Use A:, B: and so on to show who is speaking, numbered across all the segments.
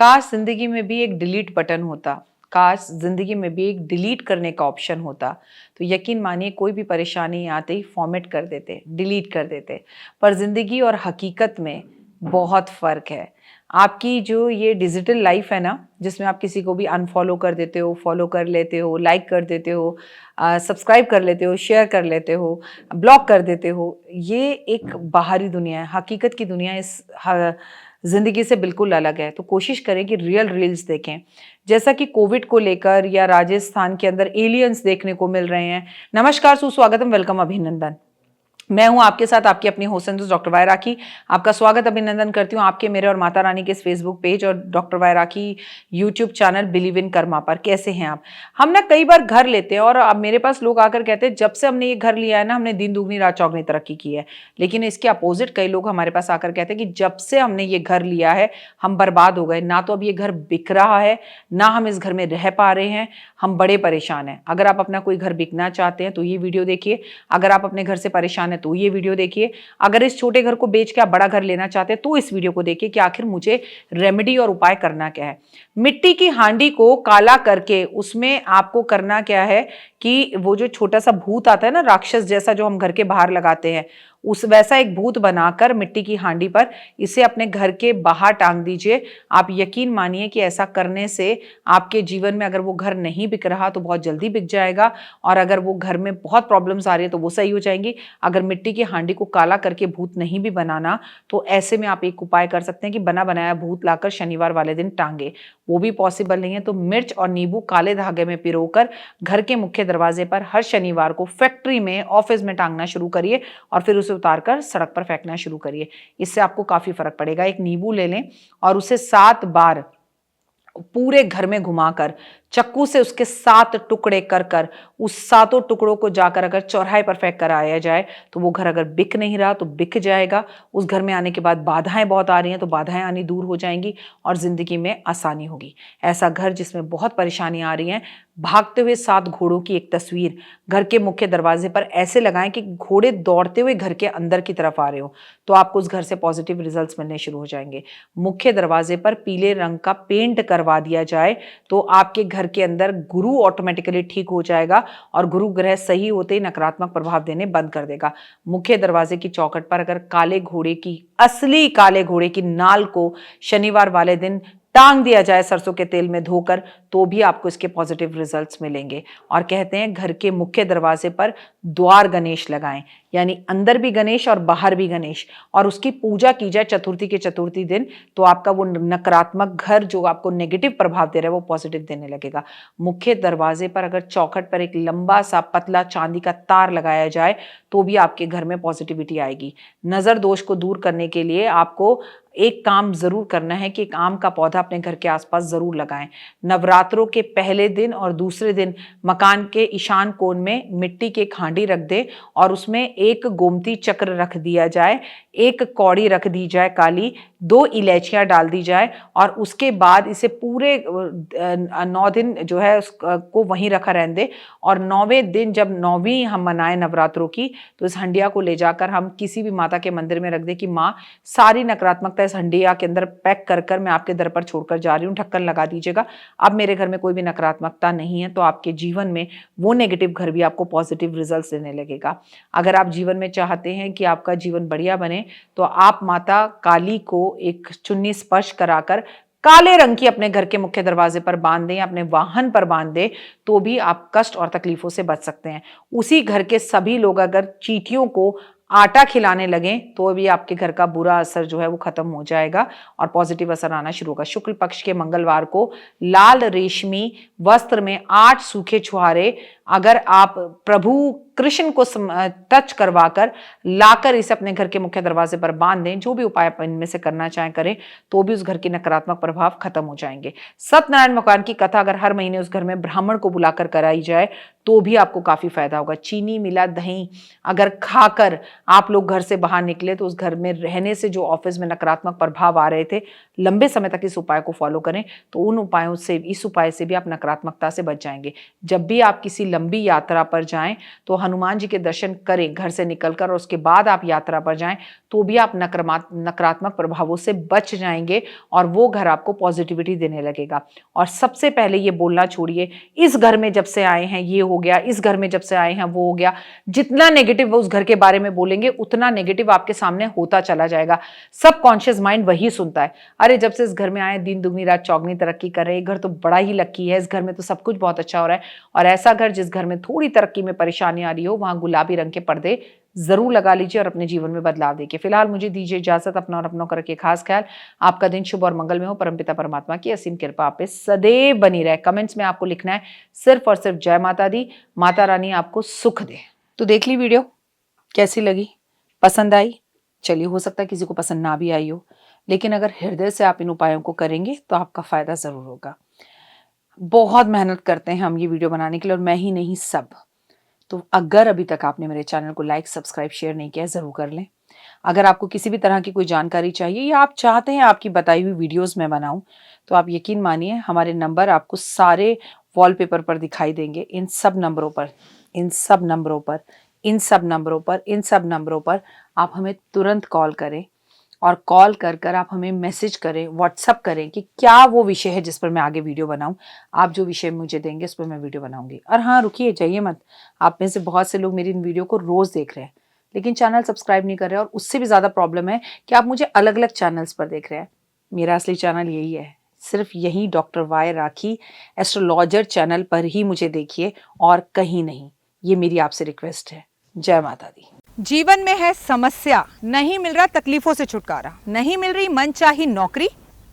A: काश जिंदगी में भी एक डिलीट बटन होता, काश जिंदगी में भी एक डिलीट करने का ऑप्शन होता तो यकीन मानिए कोई भी परेशानी आते ही फॉर्मेट कर देते, डिलीट कर देते। पर जिंदगी और हकीकत में बहुत फर्क है। आपकी जो ये डिजिटल लाइफ है ना, जिसमें आप किसी को भी अनफॉलो कर देते हो, फॉलो कर लेते हो, लाइक कर देते हो, सब्सक्राइब कर लेते हो, शेयर कर लेते हो, ब्लॉक कर देते हो, ये एक बाहरी दुनिया है। हकीकत की दुनिया इस ज़िंदगी से बिल्कुल अलग है। तो कोशिश करें कि रियल रील्स देखें। जैसा कि कोविड को लेकर या राजस्थान के अंदर एलियंस देखने को मिल रहे हैं। नमस्कार, सुस्वागतम, वेलकम, अभिनंदन। मैं हूं आपके साथ आपकी अपनी होस्ट डॉक्टर वाय राखी। आपका स्वागत अभिनंदन करती हूं आपके, मेरे और माता रानी के इस फेसबुक पेज और doctor Y rakhi YouTube channel believe in Karma पर। कैसे हैं आप? हम ना कई बार घर लेते हैं और अब मेरे पास लोग आकर कहते हैं जब से हमने ये घर लिया है ना, हमने दिन दुगनी रात चौगनी तरक्की की है। लेकिन इसके अपोजिट कई लोग हमारे पास आकर कहते हैं कि जब से हमने ये घर लिया है हम बर्बाद हो गए। ना तो अब ये घर बिक रहा है, ना हम इस घर में रह पा रहे हैं, हम बड़े परेशान हैं। अगर आप अपना कोई घर बिकना चाहते हैं तो ये वीडियो देखिए। अगर आप अपने घर से परेशान हैं तो ये वीडियो देखिए। अगर इस छोटे घर को बेच के आप बड़ा घर लेना चाहते हैं तो इस वीडियो को देखिए कि आखिर मुझे रेमेडी और उपाय करना क्या है। मिट्टी की हांडी को काला करके उसमें आपको करना क्या है कि वो जो छोटा सा भूत आता है ना, राक्षस जैसा, जो हम घर के बाहर लगाते हैं, उस वैसा एक भूत बनाकर मिट्टी की हांडी पर इसे अपने घर के बाहर टांग दीजिए। आप यकीन मानिए कि ऐसा करने से आपके जीवन में अगर वो घर नहीं बिक रहा तो बहुत जल्दी बिक जाएगा, और अगर वो घर में बहुत प्रॉब्लम्स आ रही है तो वो सही हो जाएंगी। अगर मिट्टी की हांडी को काला करके भूत नहीं भी बनाना तो ऐसे में आप एक उपाय कर सकते हैं कि बना बनाया भूत लाकर शनिवार वाले दिन टांगे। वो भी पॉसिबल नहीं है तो मिर्च और नींबू काले धागे में पिरोकर घर के मुख्य दरवाजे पर हर शनिवार को फैक्ट्री में, ऑफिस में टांगना शुरू करिए और फिर उसे उतारकर सड़क पर फेंकना शुरू करिए। इससे आपको काफी फर्क पड़ेगा। एक नींबू ले लें और उसे 7 बार पूरे घर में घुमाकर चक्कू से उसके 7 टुकड़े कर कर उस 7 टुकड़ों को जाकर अगर चौराहे पर फेंक कर आया जाए तो वो घर अगर बिक नहीं रहा तो बिक जाएगा। उस घर में आने के बाद बाधाएं बहुत आ रही हैं तो बाधाएं आनी दूर हो जाएंगी और जिंदगी में आसानी होगी। ऐसा घर जिसमें बहुत परेशानी आ रही है, भागते हुए 7 घोड़ों की एक तस्वीर घर के मुख्य दरवाजे पर ऐसे लगाएं कि घोड़े दौड़ते हुए घर के अंदर की तरफ आ रहे हो, तो आपको उस घर से पॉजिटिव रिजल्ट्स मिलने शुरू हो जाएंगे। मुख्य दरवाजे पर पीले रंग का पेंट करवा दिया जाए तो आपके घर के अंदर गुरु ऑटोमेटिकली ठीक हो जाएगा और गुरु ग्रह सही होते ही नकारात्मक प्रभाव देने बंद कर देगा। मुख्य दरवाजे की चौखट पर अगर काले घोड़े की, असली काले घोड़े की नाल को शनिवार वाले दिन टांग दिया जाए सरसों के तेल में धोकर, तो भी आपको इसके पॉजिटिव रिजल्ट्स मिलेंगे। और कहते हैं घर के मुख्य दरवाजे पर द्वार गणेश लगाएं, यानी अंदर भी गणेश और बाहर भी गणेश, और उसकी पूजा की जाए चतुर्थी के चतुर्थी दिन, तो आपका वो नकारात्मक घर जो आपको नेगेटिव प्रभाव दे रहा है वो पॉजिटिव देने लगेगा। मुख्य दरवाजे पर अगर चौखट पर एक लंबा सा पतला चांदी का तार लगाया जाए तो भी आपके घर में पॉजिटिविटी आएगी। नजर दोष को दूर करने के लिए आपको एक काम जरूर करना है कि एक आम का पौधा अपने घर के आसपास जरूर लगाएं। नवरात्रों के पहले दिन और दूसरे दिन मकान के ईशान कोण में मिट्टी की एक हांडी रख दे और उसमें एक गोमती चक्र रख दिया जाए, एक कौड़ी रख दी जाए काली, 2 इलायचियां डाल दी जाए और उसके बाद इसे पूरे 9 दिन जो है उसको वहीं रखा रहने दे। और 9वें दिन जब 9वीं हम मनाएं नवरात्रों की, तो इस हंडिया को ले जाकर हम किसी भी माता के मंदिर में रख दे कि माँ, सारी नकारात्मकता इस हंडिया के अंदर पैक कर कर मैं आपके दर पर छोड़कर जा रही हूँ, ढक्कन लगा दीजिएगा। अब मेरे घर में कोई भी नकारात्मकता नहीं है, तो आपके जीवन में वो नेगेटिव घर भी आपको पॉजिटिव रिजल्ट्स देने लगेगा। अगर आप जीवन में चाहते हैं कि आपका जीवन बढ़िया बने तो आप माता काली को एक चुन्नी स्पर्श कराकर काले रंग की अपने घर के मुख्य दरवाजे पर बांध दें या अपने वाहन पर बांध दें, तो भी आप कष्ट और तकलीफों से बच सकते हैं। उसी घर के सभी लोग अगर चींटियों को आटा खिलाने लगें तो भी आपके घर का बुरा असर जो है वो खत्म हो जाएगा और पॉजिटिव असर आना शुरू होगा। शुक्ल पक्ष के मंगलवार को लाल रेशमी वस्त्र में 8 सूखे छुहारे अगर आप प्रभु कृष्ण को टच करवाकर लाकर इसे अपने घर के मुख्य दरवाजे पर बांध दें, जो भी उपाय आप इनमें से करना चाहें करें, तो भी उस घर के नकारात्मक प्रभाव खत्म हो जाएंगे। सत्यनारायण भगवान की कथा अगर हर महीने उस घर में ब्राह्मण को बुलाकर कराई जाए तो भी आपको काफी फायदा होगा। चीनी मिला दही अगर खाकर आप लोग घर से बाहर निकले तो उस घर में रहने से जो ऑफिस में नकारात्मक प्रभाव आ रहे थे, लंबे समय तक इस उपाय को फॉलो करें तो उन उपायों से, इस उपाय से भी आप नकारात्मकता से बच जाएंगे। जब भी आप किसी लंबी यात्रा पर जाएं तो हनुमान जी के दर्शन करें घर से निकलकर, और उसके बाद आप यात्रा पर जाएं तो भी आप नकारात्मक प्रभावों से बच जाएंगे और वो घर आपको पॉजिटिविटी देने लगेगा। और सबसे पहले ये बोलना छोड़िए इस घर में जब से आए हैं ये हो गया, इस घर में जब से आए हैं वो हो गया। जितना नेगेटिव उस घर के बारे में बोलेंगे उतना नेगेटिव आपके सामने होता चला जाएगा। सबकॉन्शियस माइंड वही सुनता है, अरे जब से इस घर में आए दिन दुगनी रात चौगनी तरक्की कर रहे हैं, घर तो बड़ा ही लकी है, इस घर में तो सब कुछ बहुत अच्छा हो रहा है। और ऐसा घर जिस घर में थोड़ी तरक्की में परेशानी आ रही हो वहां गुलाबी रंग के पर्दे जरूर लगा लीजिए और अपने जीवन में बदलाव देखिए। फिलहाल मुझे दीजिए इजाजत, अपना और अपनों का रखिए खास ख्याल। आपका दिन शुभ और मंगल में हो। परमपिता परमात्मा की असीम कृपा आप पे सदैव बनी रहे। कमेंट्स में आपको लिखना है सिर्फ और सिर्फ जय माता दी, माता रानी आपको सुख दे। तो देख ली वीडियो, कैसी लगी, पसंद आई? चलिए, हो सकता है किसी को पसंद ना भी आई हो, लेकिन अगर हृदय से आप इन उपायों को करेंगे तो आपका फायदा जरूर होगा। बहुत मेहनत करते हैं हम ये वीडियो बनाने के लिए, और मैं ही नहीं सब। तो अगर अभी तक आपने मेरे चैनल को लाइक, सब्सक्राइब, शेयर नहीं किया, जरूर कर लें। अगर आपको किसी भी तरह की कोई जानकारी चाहिए या आप चाहते हैं आपकी बताई हुई वीडियोस मैं बनाऊं, तो आप यकीन मानिए हमारे नंबर आपको सारे वॉलपेपर पर दिखाई देंगे। इन सब नंबरों पर, इन सब नंबरों पर, इन सब नंबरों पर, इन सब नंबरों पर आप हमें तुरंत कॉल करें, और कॉल कर कर आप हमें मैसेज करें, व्हाट्सअप करें कि क्या वो विषय है जिस पर मैं आगे वीडियो बनाऊं। आप जो विषय मुझे देंगे उस पर मैं वीडियो बनाऊंगी। और हाँ, रुकिए, जाइए मत। आप में से बहुत से लोग मेरी इन वीडियो को रोज देख रहे हैं लेकिन चैनल सब्सक्राइब नहीं कर रहे हैं, और उससे भी ज़्यादा प्रॉब्लम है कि आप मुझे अलग अलग चैनल्स पर देख रहे हैं। मेरा असली चैनल यही है, सिर्फ यही डॉक्टर वाई राखी एस्ट्रोलॉजर चैनल पर ही मुझे देखिए और कहीं नहीं। ये मेरी आपसे रिक्वेस्ट है। जय माता दी।
B: जीवन में है समस्या, नहीं मिल रहा तकलीफों से छुटकारा, नहीं मिल रही मनचाही नौकरी,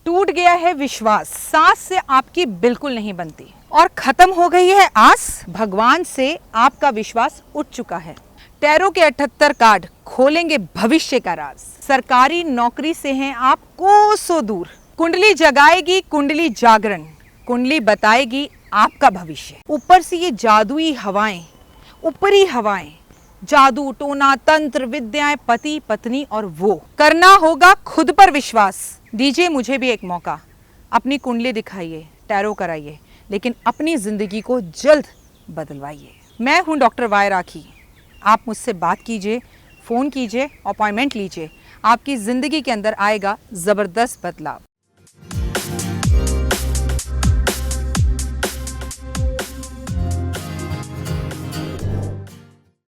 B: टूट गया है विश्वास, सांस से आपकी बिल्कुल नहीं बनती और खत्म हो गई है आस, भगवान से आपका विश्वास उठ चुका है। टैरो के 78 कार्ड खोलेंगे भविष्य का राज। सरकारी नौकरी से हैं आप कोसों दूर, कुंडली जगाएगी कुंडली जागरण, कुंडली बताएगी आपका भविष्य। ऊपर से ये जादुई हवाएं, ऊपरी हवाएं, जादू टोना तंत्र विद्याएं, पति पत्नी, और वो करना होगा खुद पर विश्वास। दीजिए मुझे भी एक मौका, अपनी कुंडली दिखाइए, टैरो कराइए, लेकिन अपनी जिंदगी को जल्द बदलवाइए। मैं हूं डॉक्टर वाई राखी। आप मुझसे बात कीजिए, फ़ोन कीजिए, अपॉइंटमेंट लीजिए। आपकी ज़िंदगी के अंदर आएगा ज़बरदस्त बदलाव।